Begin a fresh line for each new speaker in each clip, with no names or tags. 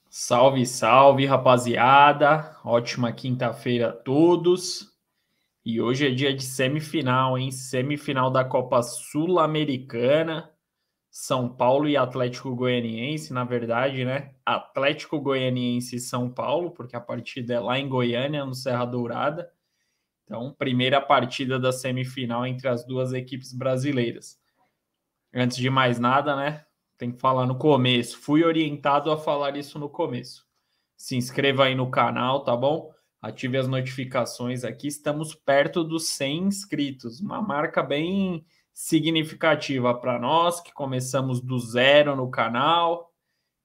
Salve, salve, rapaziada. Ótima quinta-feira a todos. E hoje é dia de semifinal, hein? Semifinal da Copa Sul-Americana. São Paulo e Atlético Goianiense, na verdade, né? Atlético Goianiense e São Paulo, porque a partida é lá em Goiânia, no Serra Dourada. Então, primeira partida da semifinal entre as duas equipes brasileiras. Antes de mais nada, né? Tem que falar no começo. Fui orientado a falar isso no começo. Se inscreva aí no canal, tá bom? Ative as notificações aqui. Estamos perto dos 100 inscritos. Uma marca bem significativa para nós, que começamos do zero no canal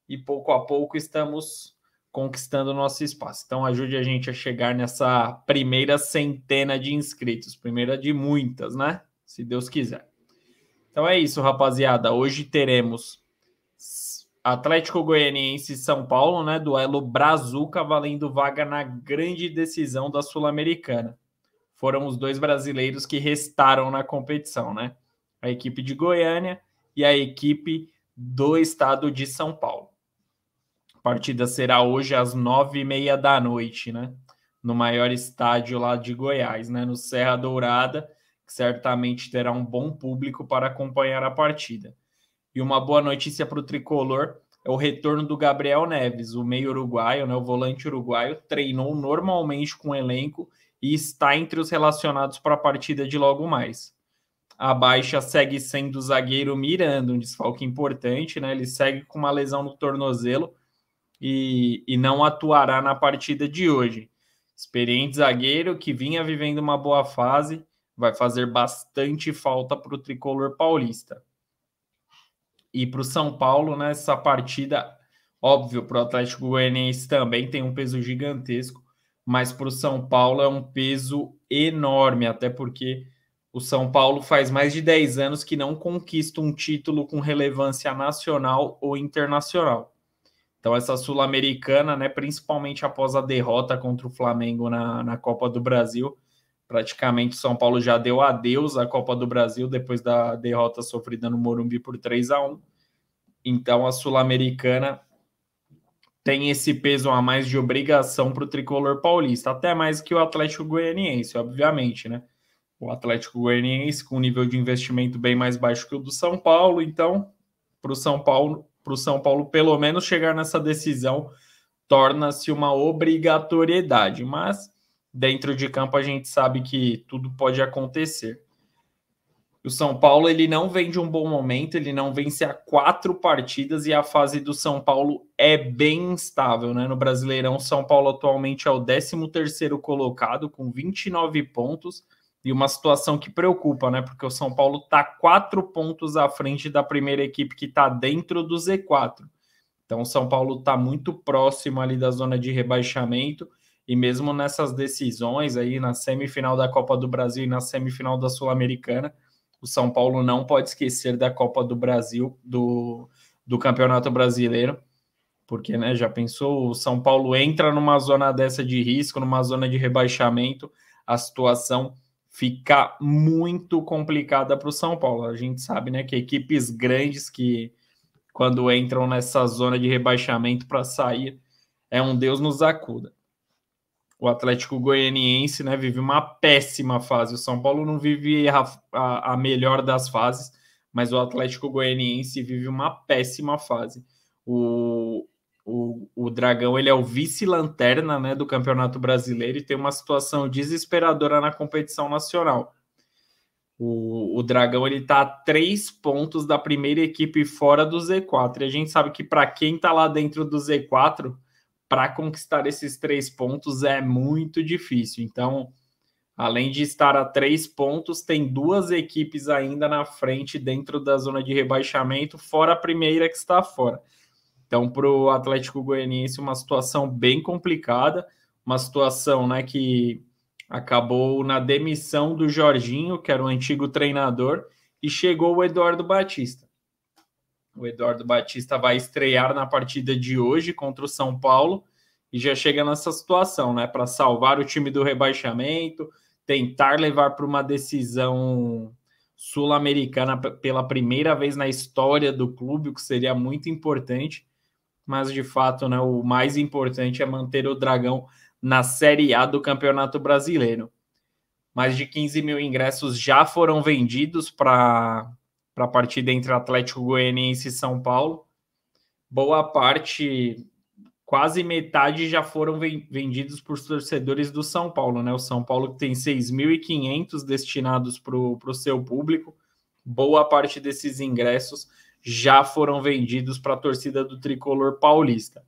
e pouco a pouco estamos conquistando nosso espaço. Então ajude a gente a chegar nessa primeira centena de inscritos. Primeira de muitas, né? Se Deus quiser. Então é isso, rapaziada. Hoje teremos Atlético Goianiense e São Paulo, né? Duelo Brazuca valendo vaga na grande decisão da Sul-Americana. Foram os dois brasileiros que restaram na competição, né? A equipe de Goiânia e a equipe do estado de São Paulo. A partida será hoje às 9h30 da noite, né? No maior estádio lá de Goiás, né? No Serra Dourada, que certamente terá um bom público para acompanhar a partida. E uma boa notícia para o tricolor é o retorno do Gabriel Neves, o meio uruguaio, né, o volante uruguaio, treinou normalmente com o elenco e está entre os relacionados para a partida de logo mais. A baixa segue sendo o zagueiro Miranda, um desfalque importante, né? Ele segue com uma lesão no tornozelo e não atuará na partida de hoje. Experiente zagueiro que vinha vivendo uma boa fase, vai fazer bastante falta para o tricolor paulista. E para o São Paulo, nessa partida, óbvio, para o Atlético Goianiense também tem um peso gigantesco, mas para o São Paulo é um peso enorme, até porque o São Paulo faz mais de 10 anos que não conquista um título com relevância nacional ou internacional. Então essa Sul-Americana, né, principalmente após a derrota contra o Flamengo na Copa do Brasil, praticamente o São Paulo já deu adeus à Copa do Brasil depois da derrota sofrida no Morumbi por 3-1. Então a Sul-Americana tem esse peso a mais de obrigação para o tricolor paulista, até mais que o Atlético Goianiense, obviamente, né? O Atlético Goianiense com um nível de investimento bem mais baixo que o do São Paulo, então para o São Paulo pelo menos chegar nessa decisão torna-se uma obrigatoriedade, mas dentro de campo a gente sabe que tudo pode acontecer. O São Paulo ele não vem de um bom momento, ele não vence há 4 partidas e a fase do São Paulo é bem instável, né? No Brasileirão, o São Paulo atualmente é o 13º colocado com 29 pontos e uma situação que preocupa, né? Porque o São Paulo está 4 pontos à frente da primeira equipe que está dentro do Z4. Então o São Paulo está muito próximo ali da zona de rebaixamento e mesmo nessas decisões aí na semifinal da Copa do Brasil e na semifinal da Sul-Americana, o São Paulo não pode esquecer da Copa do Brasil, do Campeonato Brasileiro, porque, né, já pensou, o São Paulo entra numa zona dessa de risco, numa zona de rebaixamento, a situação fica muito complicada para o São Paulo. A gente sabe, né, que equipes grandes que, quando entram nessa zona de rebaixamento para sair, é um Deus nos acuda. O Atlético Goianiense, né, vive uma péssima fase. O São Paulo não vive a melhor das fases, mas o Atlético Goianiense vive uma péssima fase. O Dragão ele é o vice-lanterna, né, do Campeonato Brasileiro e tem uma situação desesperadora na competição nacional. O Dragão ele está a 3 pontos da primeira equipe fora do Z4. E a gente sabe que para quem está lá dentro do Z4, para conquistar esses 3 pontos é muito difícil. Então, além de estar a 3 pontos, tem 2 equipes ainda na frente dentro da zona de rebaixamento, fora a primeira que está fora. Então, para o Atlético Goianiense, uma situação bem complicada, uma situação, né, que acabou na demissão do Jorginho, que era o antigo treinador, e chegou o Eduardo Batista. O Eduardo Batista vai estrear na partida de hoje contra o São Paulo e já chega nessa situação, né? Para salvar o time do rebaixamento, tentar levar para uma decisão sul-americana pela primeira vez na história do clube, o que seria muito importante. Mas, de fato, né, o mais importante é manter o Dragão na Série A do Campeonato Brasileiro. Mais de 15 mil ingressos já foram vendidos para a partida entre Atlético Goianiense e São Paulo. Boa parte, quase metade, já foram vendidos por torcedores do São Paulo, né? O São Paulo tem 6.500 destinados para o seu público. Boa parte desses ingressos já foram vendidos para a torcida do Tricolor Paulista.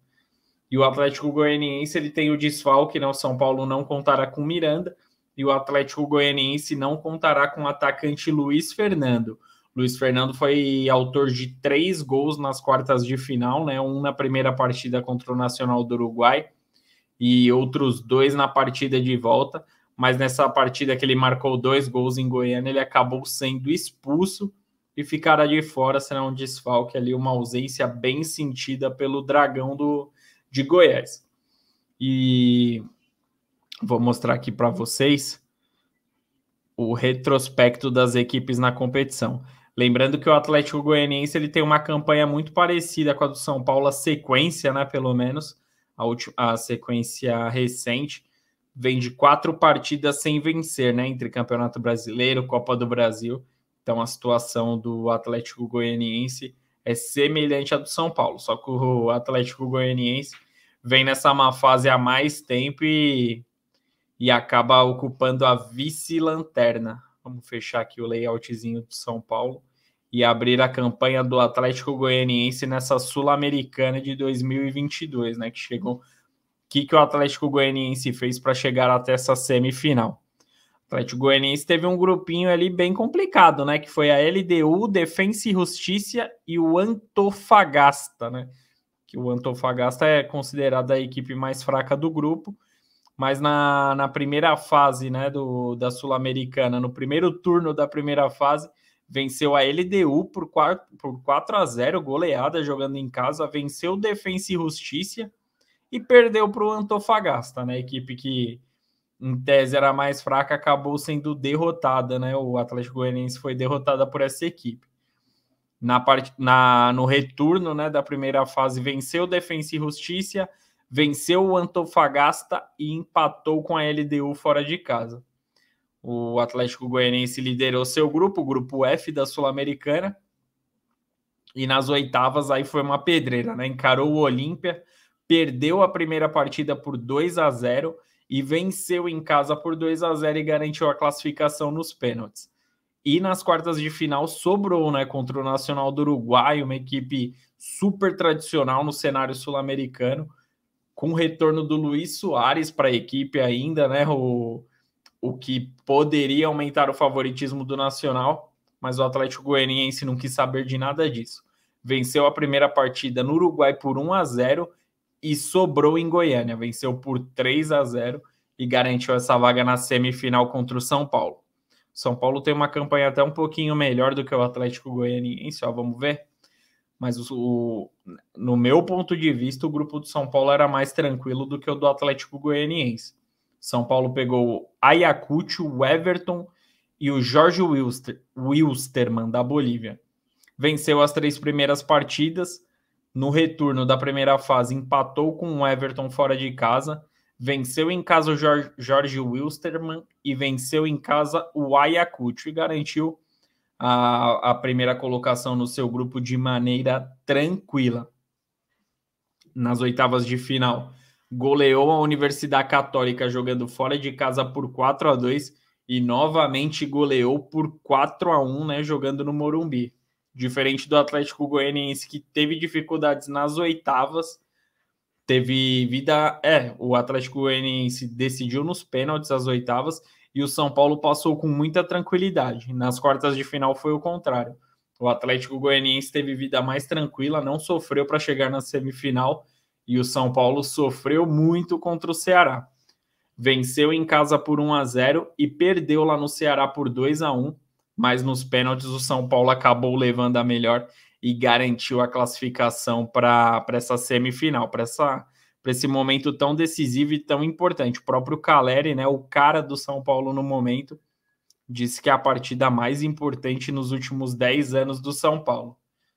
E o Atlético Goianiense, ele tem o desfalque, né? O São Paulo não contará com Miranda e o Atlético Goianiense não contará com o atacante Luiz Fernando. Luiz Fernando foi autor de 3 gols nas quartas de final, né? Um na primeira partida contra o Nacional do Uruguai e outros 2 na partida de volta. Mas nessa partida que ele marcou 2 gols em Goiânia, ele acabou sendo expulso e ficará de fora, será um desfalque ali, uma ausência bem sentida pelo Dragão de Goiás. E vou mostrar aqui para vocês o retrospecto das equipes na competição. Lembrando que o Atlético Goianiense ele tem uma campanha muito parecida com a do São Paulo, a sequência, né, pelo menos, a sequência recente, vem de 4 partidas sem vencer, né, entre Campeonato Brasileiro, Copa do Brasil. Então a situação do Atlético Goianiense é semelhante à do São Paulo, só que o Atlético Goianiense vem nessa má fase há mais tempo e acaba ocupando a vice-lanterna. Vamos fechar aqui o layoutzinho do São Paulo e abrir a campanha do Atlético Goianiense nessa Sul-Americana de 2022, né? Que chegou. O que o Atlético Goianiense fez para chegar até essa semifinal? O Atlético Goianiense teve um grupinho ali bem complicado, né? Que foi a LDU, Defensa e Justiça e o Antofagasta, né? Que o Antofagasta é considerada a equipe mais fraca do grupo. Mas na primeira fase, né, da Sul-Americana, no primeiro turno da primeira fase, venceu a LDU por 4-0, goleada jogando em casa, venceu Defensa e Justiça e perdeu para o Antofagasta, né, equipe que em tese era mais fraca, acabou sendo derrotada, né, o Atlético Goianiense foi derrotada por essa equipe. No retorno, né, da primeira fase, venceu Defensa e Justiça, venceu o Antofagasta e empatou com a LDU fora de casa. O Atlético Goianiense liderou seu grupo, o grupo F da Sul-Americana, e nas oitavas aí foi uma pedreira, né? Encarou o Olímpia, perdeu a primeira partida por 2-0 e venceu em casa por 2-0 e garantiu a classificação nos pênaltis. E nas quartas de final sobrou, né, contra o Nacional do Uruguai, uma equipe super tradicional no cenário sul-americano, com o retorno do Luiz Soares para a equipe ainda, né? O que poderia aumentar o favoritismo do Nacional, mas o Atlético Goianiense não quis saber de nada disso. Venceu a primeira partida no Uruguai por 1-0 e sobrou em Goiânia. Venceu por 3-0 e garantiu essa vaga na semifinal contra o São Paulo. São Paulo tem uma campanha até um pouquinho melhor do que o Atlético Goianiense, ó, vamos ver. Mas no meu ponto de vista, o grupo do São Paulo era mais tranquilo do que o do Atlético Goianiense. São Paulo pegou o Ayacucho, o Everton e o Jorge Wilstermann, da Bolívia. Venceu as 3 primeiras partidas. No retorno da primeira fase, empatou com o Everton fora de casa. Venceu em casa o Jorge Wilstermann e venceu em casa o Ayacucho e garantiu a primeira colocação no seu grupo de maneira tranquila. Nas oitavas de final, goleou a Universidade Católica jogando fora de casa por 4-2 e novamente goleou por 4-1, né, jogando no Morumbi. Diferente do Atlético Goianiense, que teve dificuldades nas oitavas, o Atlético Goianiense decidiu nos pênaltis as oitavas e o São Paulo passou com muita tranquilidade. Nas quartas de final foi o contrário. O Atlético Goianiense teve vida mais tranquila, não sofreu para chegar na semifinal e o São Paulo sofreu muito contra o Ceará. Venceu em casa por 1-0 e perdeu lá no Ceará por 2-1. mas nos pênaltis o São Paulo acabou levando a melhor e garantiu a classificação para essa semifinal, para esse momento tão decisivo e tão importante. O próprio Caleri, né, o cara do São Paulo no momento, disse que é a partida mais importante nos últimos 10 anos do São Paulo.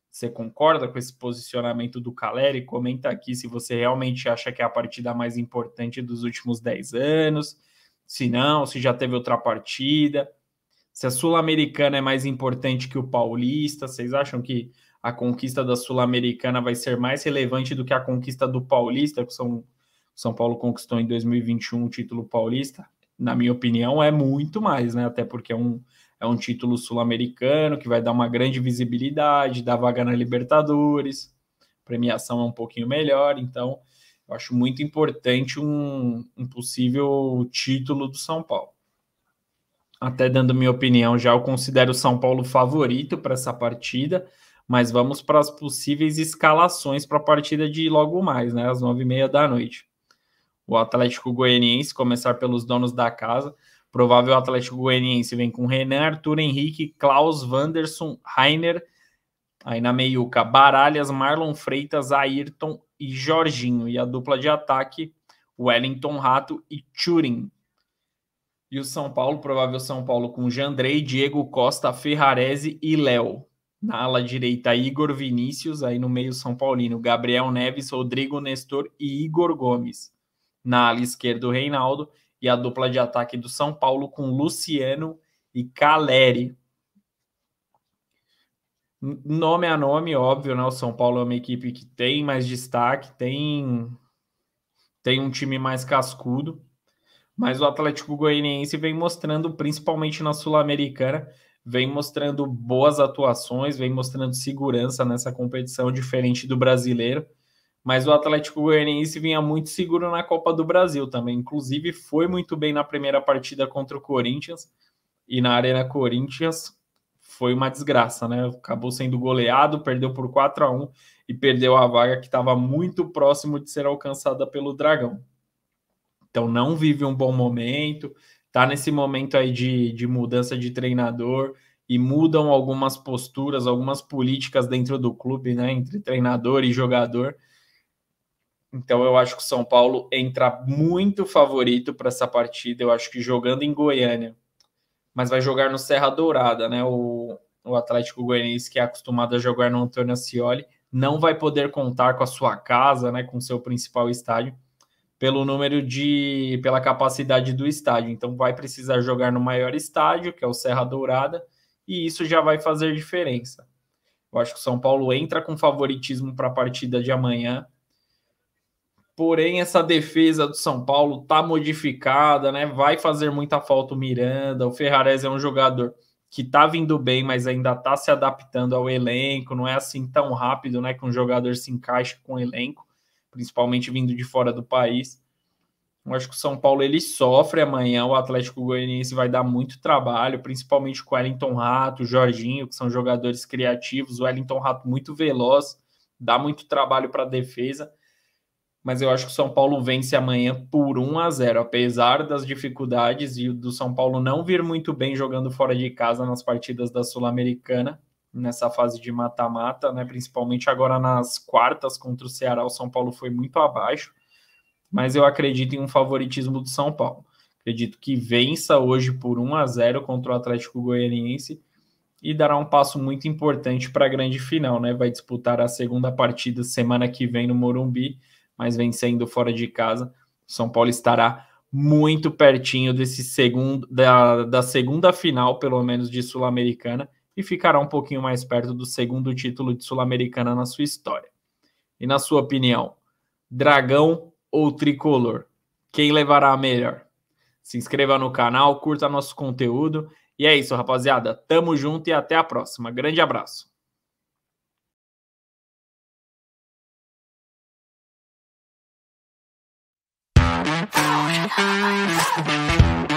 Você concorda com esse posicionamento do Caleri? Comenta aqui se você realmente acha que é a partida mais importante dos últimos 10 anos, se não, se já teve outra partida, se a Sul-Americana é mais importante que o Paulista. Vocês acham que a conquista da Sul-Americana vai ser mais relevante do que a conquista do Paulista, que São Paulo conquistou em 2021 o título paulista? Na minha opinião, é muito mais, né? Até porque é um título sul-americano que vai dar uma grande visibilidade, dá vaga na Libertadores, premiação é um pouquinho melhor, então eu acho muito importante um possível título do São Paulo. Até dando minha opinião, já eu considero o São Paulo favorito para essa partida, mas vamos para as possíveis escalações para a partida de logo mais, né? Às 9h30 da noite. O Atlético Goianiense, começar pelos donos da casa. Provável Atlético Goianiense vem com Renan, Arthur Henrique, Klaus, Wanderson, Rainer. Aí na meiuca, Baralhas, Marlon Freitas, Ayrton e Jorginho. E a dupla de ataque, Wellington Rato e Turin. E o São Paulo, provável São Paulo com Jandrei, Diego Costa, Ferrarese e Léo. Na ala direita, Igor Vinícius. Aí no meio, São Paulino, Gabriel Neves, Rodrigo Nestor e Igor Gomes. Na ala esquerda, o Reinaldo. E a dupla de ataque do São Paulo com Luciano e Caleri. Nome a nome, óbvio, né? O São Paulo é uma equipe que tem mais destaque, tem um time mais cascudo. Mas o Atlético Goianiense vem mostrando, principalmente na Sul-Americana, vem mostrando boas atuações, vem mostrando segurança nessa competição, diferente do brasileiro. Mas o Atlético Goianiense vinha muito seguro na Copa do Brasil também. Inclusive, foi muito bem na primeira partida contra o Corinthians. E na Arena Corinthians foi uma desgraça, né? Acabou sendo goleado, perdeu por 4-1 e perdeu a vaga que estava muito próximo de ser alcançada pelo Dragão. Então não vive um bom momento, tá nesse momento aí de mudança de treinador e mudam algumas posturas, algumas políticas dentro do clube, né? Entre treinador e jogador. Então eu acho que o São Paulo entra muito favorito para essa partida. Eu acho que jogando em Goiânia, mas vai jogar no Serra Dourada, né? O Atlético Goianiense, que é acostumado a jogar no Antônio Ascioli, não vai poder contar com a sua casa, né? Com seu principal estádio, pela capacidade do estádio. Então vai precisar jogar no maior estádio, que é o Serra Dourada, e isso já vai fazer diferença. Eu acho que o São Paulo entra com favoritismo para a partida de amanhã. Porém, essa defesa do São Paulo está modificada, né? Vai fazer muita falta o Miranda. O Ferrarese é um jogador que está vindo bem, mas ainda está se adaptando ao elenco. Não é assim tão rápido, né? Que um jogador se encaixa com o elenco, principalmente vindo de fora do país. Eu acho que o São Paulo ele sofre amanhã. O Atlético Goianiense vai dar muito trabalho, principalmente com o Wellington Rato, o Jorginho, que são jogadores criativos. O Wellington Rato muito veloz, dá muito trabalho para a defesa. Mas eu acho que o São Paulo vence amanhã por 1-0, apesar das dificuldades e do São Paulo não vir muito bem jogando fora de casa nas partidas da Sul-Americana, nessa fase de mata-mata, né? Principalmente agora nas quartas contra o Ceará, o São Paulo foi muito abaixo, mas eu acredito em um favoritismo do São Paulo. Acredito que vença hoje por 1-0 contra o Atlético Goianiense e dará um passo muito importante para a grande final, né? Vai disputar a segunda partida semana que vem no Morumbi, mas vencendo fora de casa, o São Paulo estará muito pertinho da segunda final, pelo menos de Sul-Americana, e ficará um pouquinho mais perto do segundo título de Sul-Americana na sua história. E na sua opinião, Dragão ou Tricolor? Quem levará a melhor? Se inscreva no canal, curta nosso conteúdo. E é isso, rapaziada. Tamo junto e até a próxima. Grande abraço. Thank you.